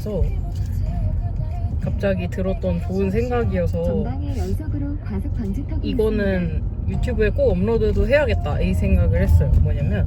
하면서 갑자기 들었던 좋은 생각이어서 전방에 연속으로 과속 방지턱이 이거는 유튜브에 꼭 업로드도 해야겠다 이 생각을 했어요. 뭐냐면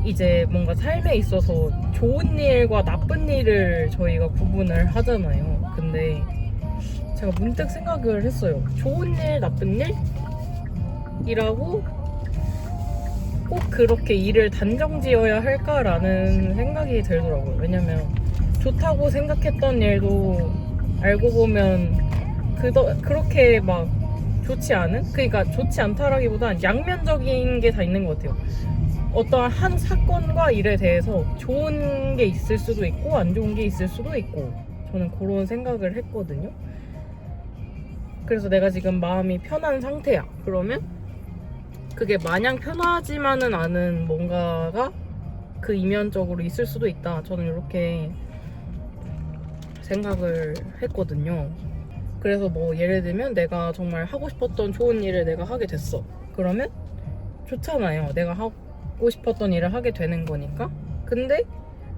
이제 뭔가 삶에 있어서 좋은 일과 나쁜 일을 저희가 구분을 하잖아요. 근데 제가 문득 생각을 했어요. 좋은 일, 나쁜 일이라고 꼭 그렇게 일을 단정 지어야 할까라는 생각이 들더라고요. 왜냐면 좋다고 생각했던 일도 알고 보면 그렇게 막 좋지 않은? 그러니까 좋지 않다라기보단 양면적인 게 다 있는 것 같아요. 어떠한 한 사건과 일에 대해서 좋은 게 있을 수도 있고 안 좋은 게 있을 수도 있고 저는 그런 생각을 했거든요. 그래서 내가 지금 마음이 편한 상태야. 그러면 그게 마냥 편하지만은 않은 뭔가가 그 이면적으로 있을 수도 있다. 저는 이렇게 생각을 했거든요. 그래서 뭐 예를 들면 내가 정말 하고 싶었던 좋은 일을 내가 하게 됐어. 그러면 좋잖아요. 내가 하고 싶었던 일을 하게 되는 거니까. 근데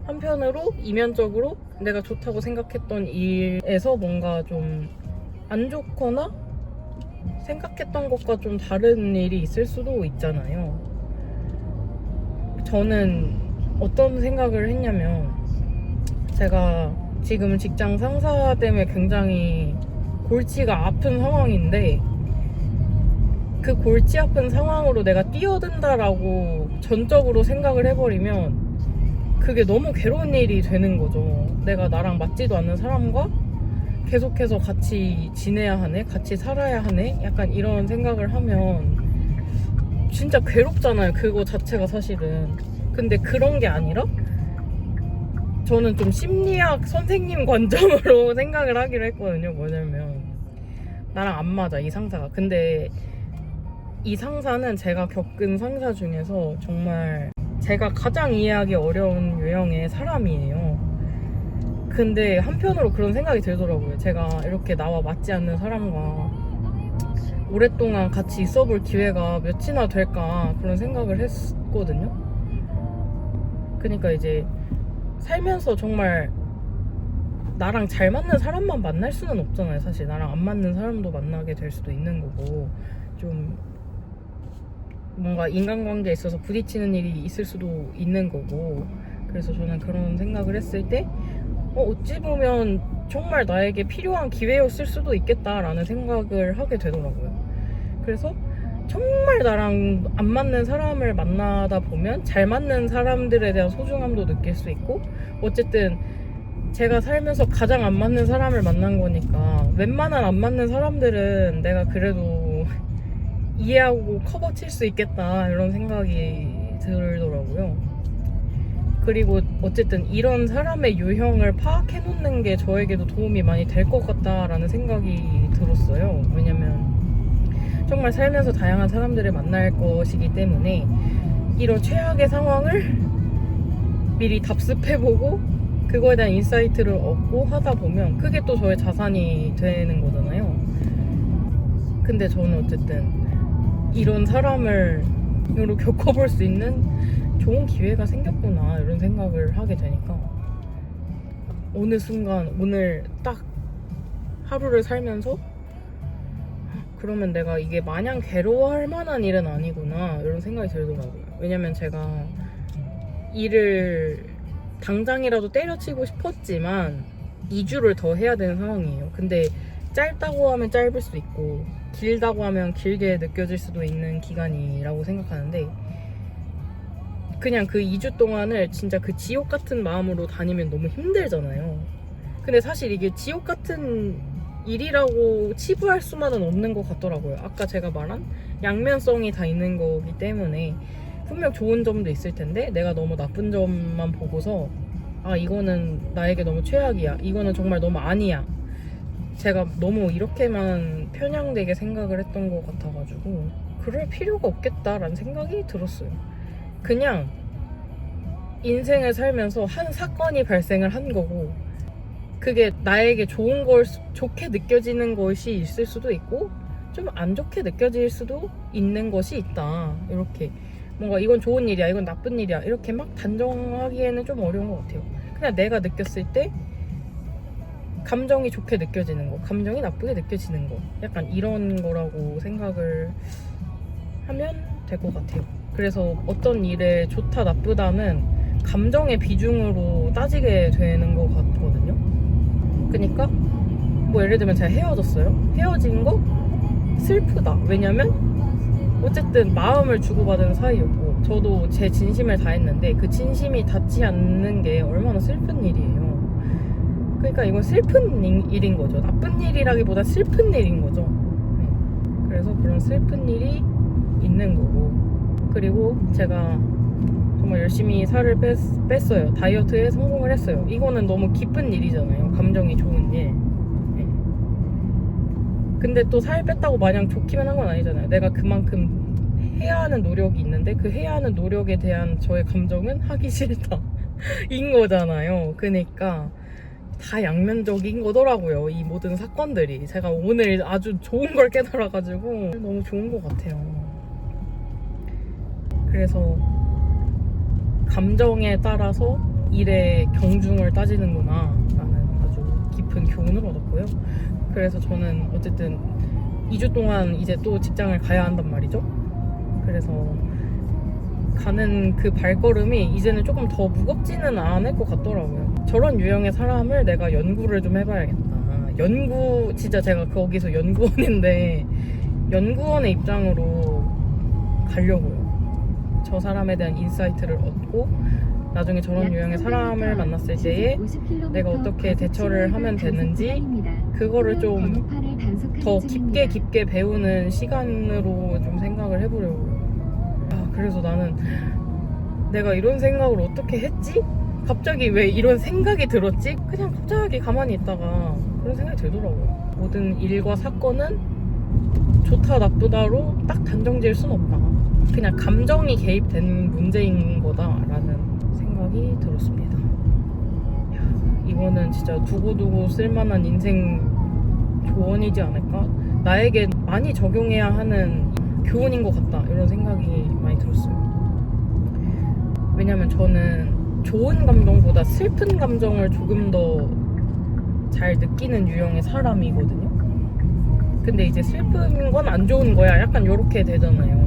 한편으로 이면적으로 내가 좋다고 생각했던 일에서 뭔가 좀 안 좋거나 생각했던 것과 좀 다른 일이 있을 수도 있잖아요. 저는 어떤 생각을 했냐면 제가 지금 직장 상사 때문에 굉장히 골치가 아픈 상황인데 그 골치 아픈 상황으로 내가 뛰어든다라고 전적으로 생각을 해버리면 그게 너무 괴로운 일이 되는 거죠. 내가 나랑 맞지도 않는 사람과 계속해서 같이 지내야 하네, 같이 살아야 하네, 약간 이런 생각을 하면 진짜 괴롭잖아요. 그거 자체가 사실은. 근데 그런 게 아니라 저는 좀 심리학 선생님 관점으로 생각을 하기로 했거든요. 뭐냐면 나랑 안 맞아, 이 상사가. 근데 이 상사는 제가 겪은 상사 중에서 정말 제가 가장 이해하기 어려운 유형의 사람이에요. 근데 한편으로 그런 생각이 들더라고요. 제가 이렇게 나와 맞지 않는 사람과 오랫동안 같이 있어볼 기회가 몇이나 될까 그런 생각을 했거든요. 그러니까 이제 살면서 정말 나랑 잘 맞는 사람만 만날 수는 없잖아요. 사실 나랑 안 맞는 사람도 만나게 될 수도 있는 거고 좀 뭔가 인간관계에 있어서 부딪히는 일이 있을 수도 있는 거고. 그래서 저는 그런 생각을 했을 때 어찌 보면 정말 나에게 필요한 기회였을 수도 있겠다라는 생각을 하게 되더라고요. 그래서 정말 나랑 안 맞는 사람을 만나다 보면 잘 맞는 사람들에 대한 소중함도 느낄 수 있고, 어쨌든 제가 살면서 가장 안 맞는 사람을 만난 거니까 웬만한 안 맞는 사람들은 내가 그래도 이해하고 커버칠 수 있겠다 이런 생각이 들더라고요. 그리고 어쨌든 이런 사람의 유형을 파악해 놓는 게 저에게도 도움이 많이 될 것 같다라는 생각이 들었어요. 왜냐면 정말 살면서 다양한 사람들을 만날 것이기 때문에 이런 최악의 상황을 미리 답습해보고 그거에 대한 인사이트를 얻고 하다 보면 그게 또 저의 자산이 되는 거잖아요. 근데 저는 어쨌든 이런 사람을 겪어볼 수 있는 좋은 기회가 생겼구나 이런 생각을 하게 되니까 어느 순간 오늘 딱 하루를 살면서 그러면 내가 이게 마냥 괴로워할 만한 일은 아니구나 이런 생각이 들더라고요. 왜냐면 제가 일을 당장이라도 때려치고 싶었지만 2주를 더 해야 되는 상황이에요. 근데 짧다고 하면 짧을 수 있고 길다고 하면 길게 느껴질 수도 있는 기간이라고 생각하는데 그냥 그 2주 동안을 진짜 그 지옥 같은 마음으로 다니면 너무 힘들잖아요. 근데 사실 이게 지옥 같은 일이라고 치부할 수만은 없는 것 같더라고요. 아까 제가 말한 양면성이 다 있는 거기 때문에 분명 좋은 점도 있을 텐데 내가 너무 나쁜 점만 보고서 이거는 나에게 너무 최악이야, 이거는 정말 너무 아니야, 제가 너무 이렇게만 편향되게 생각을 했던 것 같아가지고 그럴 필요가 없겠다라는 생각이 들었어요. 그냥 인생을 살면서 한 사건이 발생을 한 거고 그게 나에게 좋게 느껴지는 것이 있을 수도 있고 좀 안 좋게 느껴질 수도 있는 것이 있다. 이렇게 뭔가 이건 좋은 일이야, 이건 나쁜 일이야 이렇게 막 단정하기에는 좀 어려운 것 같아요. 그냥 내가 느꼈을 때 감정이 좋게 느껴지는 거, 감정이 나쁘게 느껴지는 거, 약간 이런 거라고 생각을 하면 될 것 같아요. 그래서 어떤 일에 좋다 나쁘다는 감정의 비중으로 따지게 되는 것 같거든요. 그러니까 뭐 예를 들면 제가 헤어졌어요. 헤어진 거 슬프다. 왜냐면 어쨌든 마음을 주고받은 사이였고 저도 제 진심을 다했는데 그 진심이 닿지 않는 게 얼마나 슬픈 일이에요. 그러니까 이건 슬픈 일인 거죠. 나쁜 일이라기보다 슬픈 일인 거죠. 네. 그래서 그런 슬픈 일이 있는 거고, 그리고 제가 정말 열심히 살을 뺐어요. 다이어트에 성공을 했어요. 이거는 너무 기쁜 일이잖아요. 감정이 좋은 일. 네. 근데 또 살 뺐다고 마냥 좋기만 한 건 아니잖아요. 내가 그만큼 해야 하는 노력이 있는데 그 해야 하는 노력에 대한 저의 감정은 하기 싫다 인 거잖아요. 그러니까 다 양면적인 거더라고요. 이 모든 사건들이. 제가 오늘 아주 좋은 걸 깨달아가지고 너무 좋은 것 같아요. 그래서 감정에 따라서 일의 경중을 따지는구나 라는 아주 깊은 교훈을 얻었고요. 그래서 저는 어쨌든 2주 동안 이제 또 직장을 가야 한단 말이죠. 그래서 가는 그 발걸음이 이제는 조금 더 무겁지는 않을 것 같더라고요. 저런 유형의 사람을 내가 연구를 좀 해봐야겠다. 연구, 진짜 제가 거기서 연구원인데 연구원의 입장으로 가려고요. 저 사람에 대한 인사이트를 얻고 나중에 저런 유형의 사람을 만났을 때에 내가 어떻게 대처를 하면 되는지 그거를 좀 더 깊게 배우는 시간으로 좀 생각을 해보려고요. 그래서 나는 내가 이런 생각을 어떻게 했지? 갑자기 왜 이런 생각이 들었지? 그냥 갑자기 가만히 있다가 그런 생각이 들더라고요. 모든 일과 사건은 좋다 나쁘다로 딱 단정 지을 순 없다. 그냥 감정이 개입된 문제인 거다라는 생각이 들었습니다. 이거는 진짜 두고두고 쓸만한 인생 조언이지 않을까? 나에게 많이 적용해야 하는 교훈인 것 같다 이런 생각이 많이 들었어요. 왜냐면 저는 좋은 감정보다 슬픈 감정을 조금 더 잘 느끼는 유형의 사람이거든요. 근데 이제 슬픈 건 안 좋은 거야 약간 요렇게 되잖아요.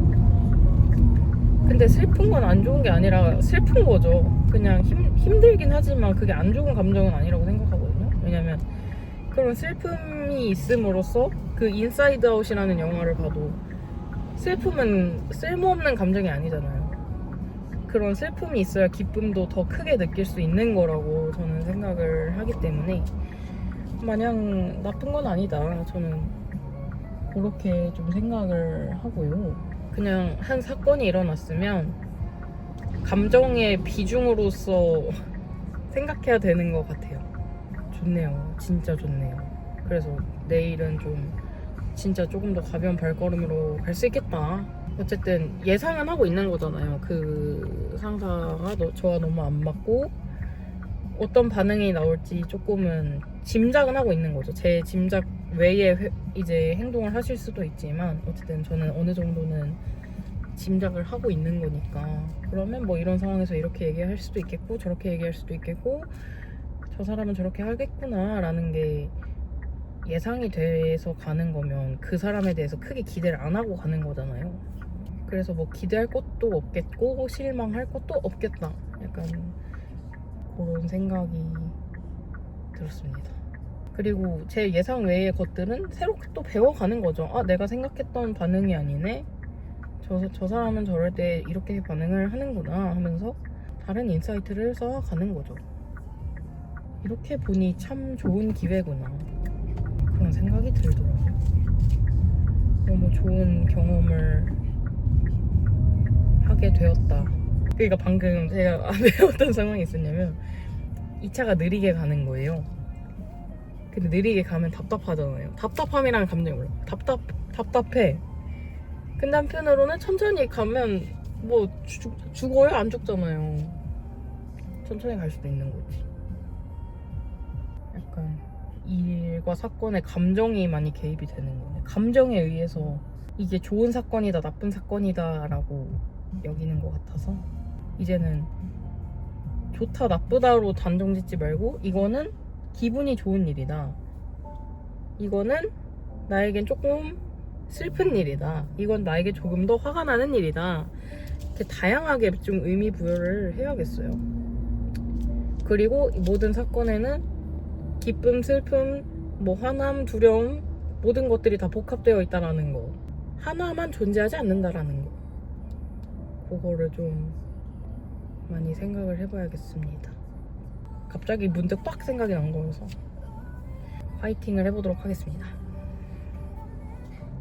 근데 슬픈 건 안 좋은 게 아니라 슬픈 거죠. 그냥 힘들긴 하지만 그게 안 좋은 감정은 아니라고 생각하거든요. 왜냐면 그런 슬픔이 있음으로써 그 인사이드 아웃이라는 영화를 봐도 슬픔은 쓸모없는 감정이 아니잖아요. 그런 슬픔이 있어야 기쁨도 더 크게 느낄 수 있는 거라고 저는 생각을 하기 때문에 마냥 나쁜 건 아니다. 저는 그렇게 좀 생각을 하고요. 그냥 한 사건이 일어났으면 감정의 비중으로서 생각해야 되는 것 같아요. 좋네요. 진짜 좋네요. 그래서 내일은 좀 진짜 조금 더 가벼운 발걸음으로 갈 수 있겠다. 어쨌든 예상은 하고 있는 거잖아요. 그 상사가 저와 너무 안 맞고 어떤 반응이 나올지 조금은 짐작은 하고 있는 거죠. 제 짐작 외에 이제 행동을 하실 수도 있지만 어쨌든 저는 어느 정도는 짐작을 하고 있는 거니까 그러면 뭐 이런 상황에서 이렇게 얘기할 수도 있겠고 저렇게 얘기할 수도 있겠고 저 사람은 저렇게 하겠구나 라는 게 예상이 돼서 가는 거면 그 사람에 대해서 크게 기대를 안 하고 가는 거잖아요. 그래서 뭐 기대할 것도 없겠고 실망할 것도 없겠다. 약간 그런 생각이 들었습니다. 그리고 제 예상 외의 것들은 새로 또 배워가는 거죠. 아, 내가 생각했던 반응이 아니네. 저 사람은 저럴 때 이렇게 반응을 하는구나 하면서 다른 인사이트를 쌓아가는 거죠. 이렇게 보니 참 좋은 기회구나. 그런 생각이 들더라고요. 너무 좋은 경험을 하게 되었다. 그러니까 방금 제가 왜 어떤 상황이 있었냐면 이 차가 느리게 가는 거예요. 근데 느리게 가면 답답하잖아요. 답답함이라는 감정이 올라. 답답해. 근데 한편으로는 천천히 가면 뭐 죽어요? 안 죽잖아요. 천천히 갈 수도 있는 거지. 약간 일과 사건에 감정이 많이 개입이 되는 거네. 감정에 의해서 이게 좋은 사건이다 나쁜 사건이다 라고 여기는 것 같아서 이제는 좋다 나쁘다로 단정 짓지 말고 이거는 기분이 좋은 일이다. 이거는 나에겐 조금 슬픈 일이다. 이건 나에게 조금 더 화가 나는 일이다. 이렇게 다양하게 좀 의미 부여를 해야겠어요. 그리고 이 모든 사건에는 기쁨, 슬픔, 뭐 화남, 두려움 모든 것들이 다 복합되어 있다라는 거. 하나만 존재하지 않는다라는 거. 그거를 좀 많이 생각을 해봐야겠습니다. 갑자기 문득 빡 생각이 난 거여서 화이팅을 해보도록 하겠습니다.